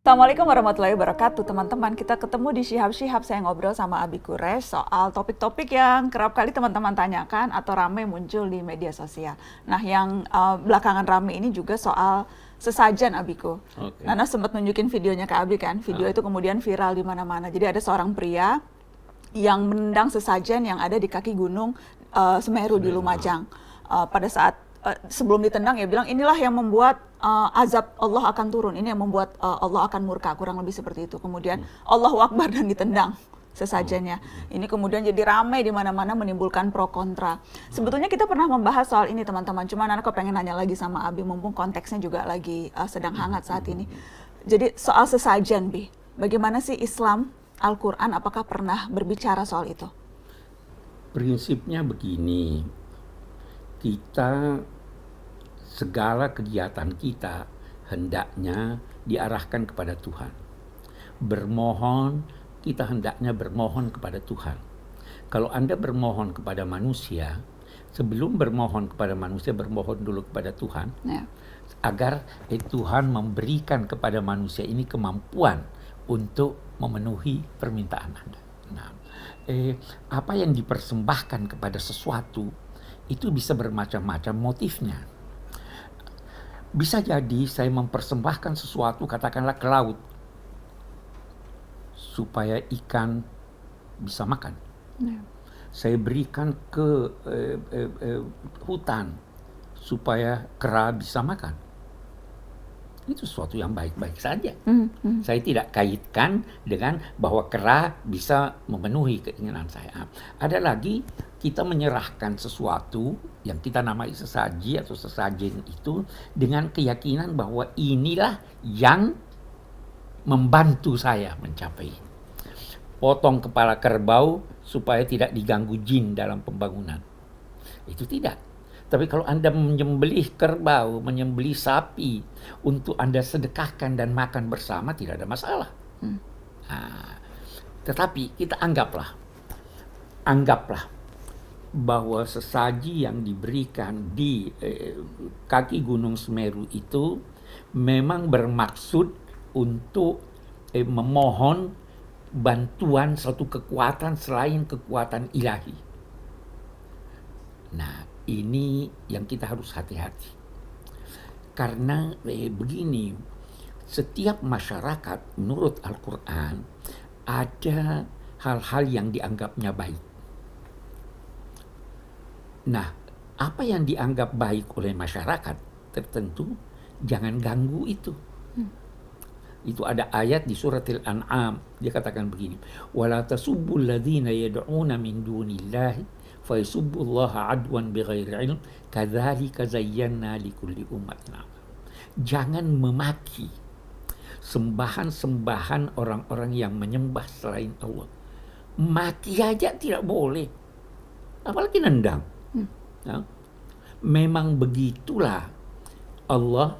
Assalamualaikum warahmatullahi wabarakatuh teman-teman. Kita ketemu di Shihab-Shihab, saya ngobrol sama Abi Quraish soal topik-topik yang kerap kali teman-teman tanyakan atau ramai muncul di media sosial. Nah yang belakangan ramai ini juga soal sesajen, Abiku. Nana sempat nunjukin videonya ke Abi kan, video itu kemudian viral di mana-mana. Jadi ada seorang pria yang menendang sesajen yang ada di kaki gunung Semeru di Lumajang. Pada saat sebelum ditendang ya bilang inilah yang membuat azab Allah akan turun, ini yang membuat Allah akan murka, kurang lebih seperti itu. Kemudian Allahu Akbar dan ditendang sesajennya. Ini kemudian jadi ramai di mana-mana, menimbulkan pro kontra. Sebetulnya kita pernah membahas soal ini teman-teman, cuma Nana kok pengen nanya lagi sama Abi, mumpung konteksnya juga lagi sedang hangat saat ini. Jadi soal sesajen, Bi, bagaimana sih Islam, Al-Quran, apakah pernah berbicara soal itu? Prinsipnya begini, kita segala kegiatan kita hendaknya diarahkan kepada Tuhan. Bermohon, kita hendaknya bermohon kepada Tuhan. Kalau Anda bermohon kepada manusia, sebelum bermohon kepada manusia, bermohon dulu kepada Tuhan, agar Tuhan memberikan kepada manusia ini kemampuan untuk memenuhi permintaan Anda. Nah, apa yang dipersembahkan kepada sesuatu itu bisa bermacam-macam motifnya. Bisa jadi saya mempersembahkan sesuatu, katakanlah ke laut, supaya ikan bisa makan. Saya berikan ke hutan supaya kera bisa makan. Itu sesuatu yang baik-baik saja. Saya tidak kaitkan dengan bahwa kera bisa memenuhi keinginan saya. Ada lagi, kita menyerahkan sesuatu yang kita namai sesaji atau sesajen itu dengan keyakinan bahwa inilah yang membantu saya mencapai. Potong kepala kerbau supaya tidak diganggu jin dalam pembangunan. Itu tidak. Tapi kalau Anda menyembelih kerbau, menyembelih sapi untuk Anda sedekahkan dan makan bersama, tidak ada masalah. Nah, tetapi kita anggaplah bahwa sesaji yang diberikan di kaki Gunung Semeru itu memang bermaksud untuk memohon bantuan suatu kekuatan selain kekuatan ilahi. Nah, ini yang kita harus hati-hati. Karena begini, setiap masyarakat menurut Al-Quran ada hal-hal yang dianggapnya baik. Nah, apa yang dianggap baik oleh masyarakat tertentu, jangan ganggu itu. Itu ada ayat di surat Al-An'am, dia katakan begini, وَلَا تَسُبُّوا الَّذِينَ يَدْعُونَ مِن دُونِ اللَّهِ فَيَسُبُّوا اللَّهَ عَدْوًا بِغَيْرِ عِلْمٍ كَذَلِكَ زَيَّنَّا لِكُلِّ أُمَّةٍ عَمَلًا. Jangan memaki sembahan-sembahan orang-orang yang menyembah selain Allah. Maki aja tidak boleh, apalagi nendang. Nah, memang begitulah Allah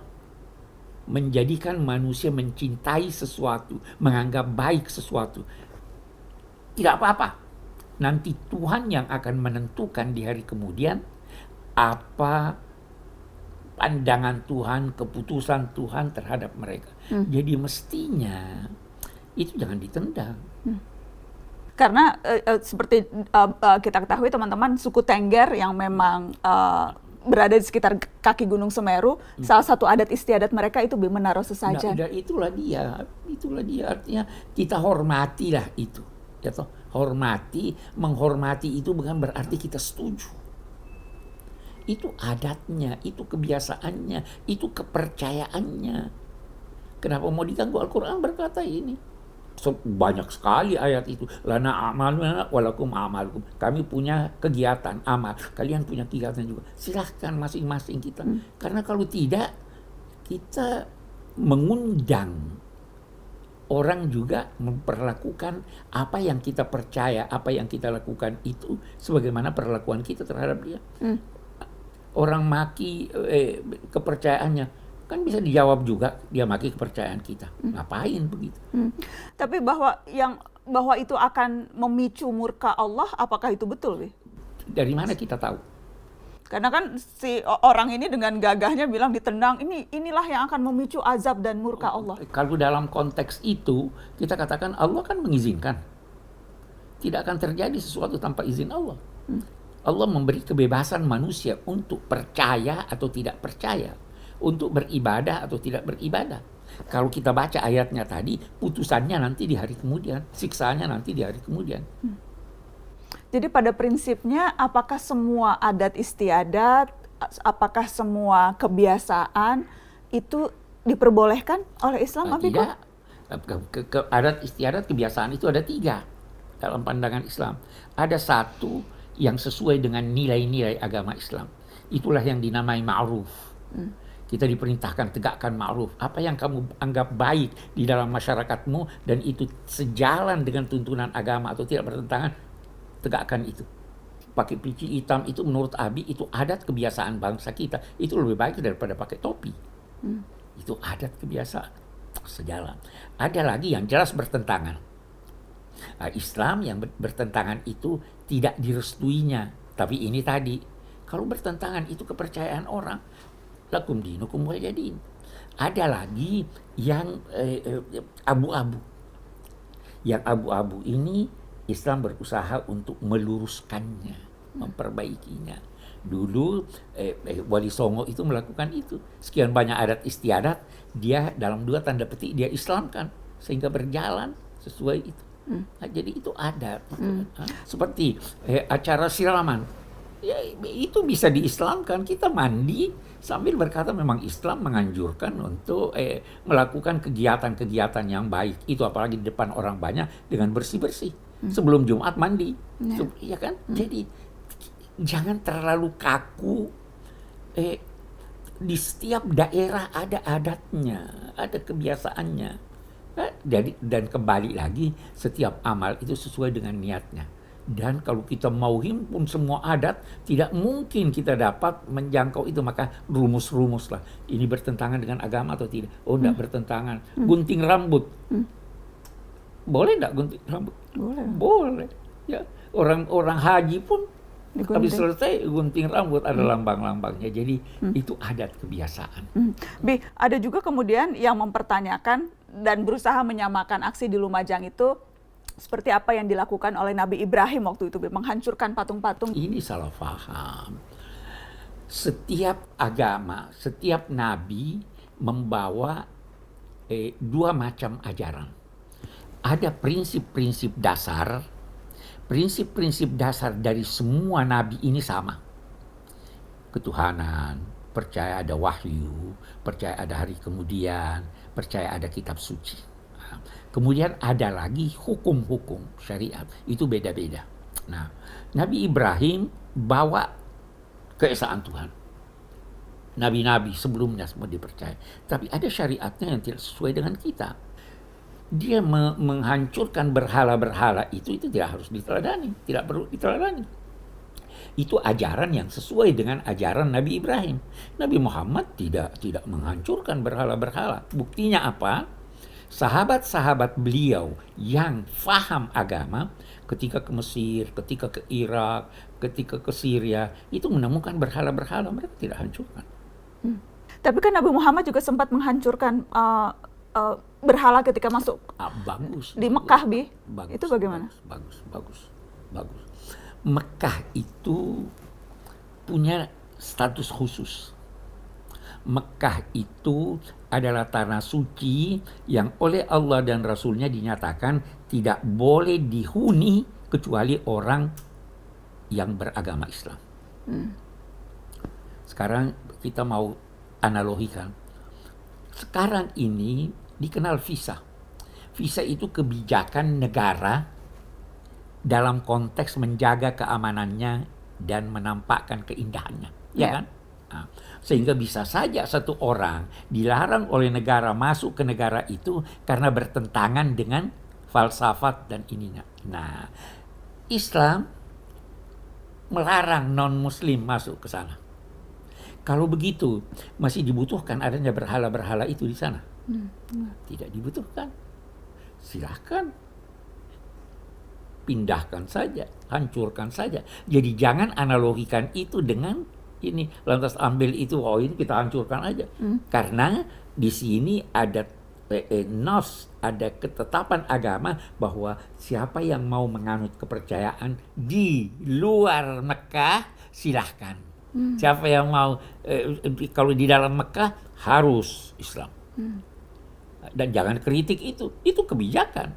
menjadikan manusia mencintai sesuatu, menganggap baik sesuatu. Tidak apa-apa. Nanti Tuhan yang akan menentukan di hari kemudian apa pandangan Tuhan, keputusan Tuhan terhadap mereka. Jadi mestinya itu jangan ditendang. Karena seperti kita ketahui teman-teman, suku Tengger yang memang berada di sekitar kaki Gunung Semeru, salah satu adat istiadat mereka itu menaruh sesajen. Nah, itulah dia artinya kita hormatilah itu. Ya toh, menghormati itu bukan berarti kita setuju. Itu adatnya, itu kebiasaannya, itu kepercayaannya. Kenapa mau diganggu? Al-Quran berkata ini. Banyak sekali ayat itu. Lana a'maluna walakum a'malukum. Kami punya kegiatan amal, kalian punya kegiatan juga. Silahkan masing-masing kita. Karena kalau tidak, kita mengundang orang juga memperlakukan apa yang kita percaya, apa yang kita lakukan itu sebagaimana perlakuan kita terhadap dia. Orang maki kepercayaannya, kan bisa dijawab juga dia maki kepercayaan kita. Ngapain begitu? Tapi bahwa itu akan memicu murka Allah, apakah itu betul, Bi? Dari mana kita tahu? Karena kan si orang ini dengan gagahnya bilang ditendang, inilah yang akan memicu azab dan murka Allah. Kalau dalam konteks itu, kita katakan Allah kan mengizinkan. Tidak akan terjadi sesuatu tanpa izin Allah. Allah memberi kebebasan manusia untuk percaya atau tidak percaya, untuk beribadah atau tidak beribadah. Kalau kita baca ayatnya tadi, putusannya nanti di hari kemudian, siksaannya nanti di hari kemudian. Jadi pada prinsipnya, apakah semua adat istiadat, apakah semua kebiasaan itu diperbolehkan oleh Islam, Abi? Tidak. Adat istiadat kebiasaan itu ada 3 dalam pandangan Islam. Ada 1 yang sesuai dengan nilai-nilai agama Islam. Itulah yang dinamai ma'ruf. Kita diperintahkan tegakkan ma'ruf. Apa yang kamu anggap baik di dalam masyarakatmu dan itu sejalan dengan tuntunan agama atau tidak bertentangan, tegakkan itu. Pakai peci hitam itu menurut Abi itu adat kebiasaan bangsa kita. Itu lebih baik daripada pakai topi. Itu adat kebiasaan. Sejalan. Ada lagi yang jelas bertentangan. Islam yang bertentangan itu tidak direstuinya. Tapi ini tadi, kalau bertentangan itu kepercayaan orang, lakum dinukum waliya din. Ada lagi yang abu-abu. Yang abu-abu ini Islam berusaha untuk meluruskannya, memperbaikinya. Dulu Wali Songo itu melakukan itu. Sekian banyak adat istiadat, dia dalam 2 tanda petik dia Islamkan sehingga berjalan sesuai itu. Nah, jadi itu adat. Seperti acara siraman. Ya, itu bisa diislamkan. Kita mandi sambil berkata memang Islam menganjurkan untuk melakukan kegiatan-kegiatan yang baik. Itu apalagi di depan orang banyak dengan bersih-bersih. Sebelum Jumat mandi. Ya kan? Jadi jangan terlalu kaku. Di setiap daerah ada adatnya, ada kebiasaannya. Dan kembali lagi, setiap amal itu sesuai dengan niatnya. Dan kalau kita mau himpun semua adat, tidak mungkin kita dapat menjangkau itu. Maka rumus-rumus lah. Ini bertentangan dengan agama atau tidak? Oh, tidak bertentangan. Gunting rambut. Boleh tidak gunting rambut? Boleh. Ya, orang haji pun habis selesai gunting rambut, ada lambang-lambangnya. Jadi itu adat kebiasaan. Bi, ada juga kemudian yang mempertanyakan dan berusaha menyamakan aksi di Lumajang itu seperti apa yang dilakukan oleh Nabi Ibrahim waktu itu, Bi, menghancurkan patung-patung. Ini salah paham. Setiap agama, setiap nabi membawa 2 macam ajaran. Ada prinsip-prinsip dasar. Prinsip-prinsip dasar dari semua nabi ini sama. Ketuhanan, percaya ada wahyu, percaya ada hari kemudian, percaya ada kitab suci. Kemudian ada lagi hukum-hukum syariat. Itu beda-beda. Nah, Nabi Ibrahim bawa keesaan Tuhan. Nabi-nabi sebelumnya semua dipercaya. Tapi ada syariatnya yang tidak sesuai dengan kita. Dia menghancurkan berhala-berhala itu tidak harus diteladani, tidak perlu diteladani. Itu ajaran yang sesuai dengan ajaran Nabi Ibrahim. Nabi Muhammad tidak menghancurkan berhala-berhala. Buktinya apa? Sahabat-sahabat beliau yang faham agama ketika ke Mesir, ketika ke Irak, ketika ke Syria, itu menemukan berhala-berhala, mereka tidak hancurkan. Tapi kan Nabi Muhammad juga sempat menghancurkan berhala ketika masuk Bagus. di Mekah, Bi. Bagus, itu bagaimana? Bagus. Mekah itu punya status khusus. Mekah itu adalah tanah suci yang oleh Allah dan Rasulnya dinyatakan tidak boleh dihuni kecuali orang yang beragama Islam. Sekarang kita mau analogikan. Sekarang ini dikenal visa. Visa itu kebijakan negara dalam konteks menjaga keamanannya dan menampakkan keindahannya, ya kan? Nah, sehingga bisa saja satu orang dilarang oleh negara masuk ke negara itu karena bertentangan dengan falsafat dan ininya. Nah, Islam melarang non-Muslim masuk ke sana. Kalau begitu, masih dibutuhkan adanya berhala-berhala itu di sana? Tidak dibutuhkan. Silahkan. Pindahkan saja, hancurkan saja. Jadi jangan analogikan itu dengan ini, lantas ambil itu, oh ini kita hancurkan aja. Karena di sini ada nos, ada ketetapan agama bahwa siapa yang mau menganut kepercayaan di luar Mekah silahkan. Siapa yang mau kalau di dalam Mekah harus Islam. Dan jangan kritik itu kebijakan.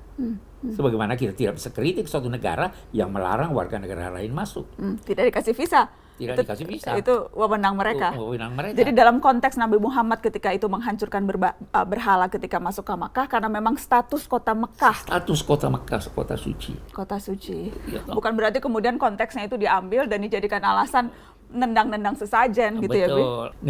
Sebagaimana kita tidak bisa kritik suatu negara yang melarang warga negara lain masuk. Tidak dikasih visa. Tidak dikasih visa. Itu wewenang mereka. Wewenang mereka. Jadi dalam konteks Nabi Muhammad ketika itu menghancurkan berhala ketika masuk ke Makkah karena memang status kota Mekah. Status kota Mekah, kota suci. Kota suci. Ya, bukan berarti kemudian konteksnya itu diambil dan dijadikan alasan nendang-nendang sesajen gitu. Betul. Ya, Bi?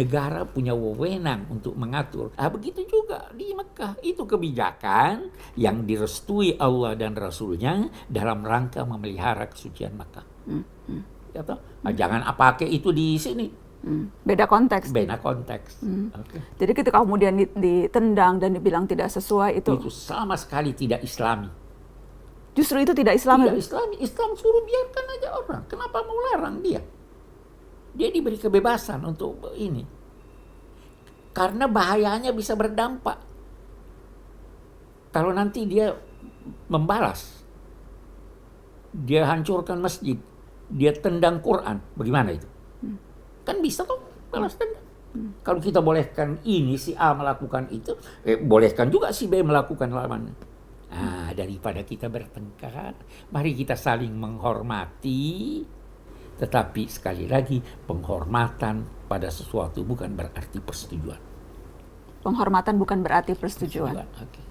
Negara punya wewenang untuk mengatur. Begitu juga di Mekah. Itu kebijakan yang direstui Allah dan Rasulnya dalam rangka memelihara kesucian Mekah. Ya, jangan pakai itu di sini. Beda konteks. Beda konteks. Okay. Jadi ketika kemudian ditendang dan dibilang tidak sesuai itu sama sekali tidak Islami. Justru itu tidak Islami. Tidak Islami. Islam suruh biarkan aja orang. Kenapa mau larang dia? Dia diberi kebebasan untuk ini. Karena bahayanya bisa berdampak. Kalau nanti dia membalas, dia hancurkan masjid, dia tendang Quran, bagaimana itu? Kan bisa tuh balas tendang. Kalau kita bolehkan ini si A melakukan itu, bolehkan juga si B melakukan lawannya. Daripada kita bertengkar, mari kita saling menghormati. Tetapi sekali lagi, penghormatan pada sesuatu bukan berarti persetujuan. Penghormatan bukan berarti persetujuan. Okay.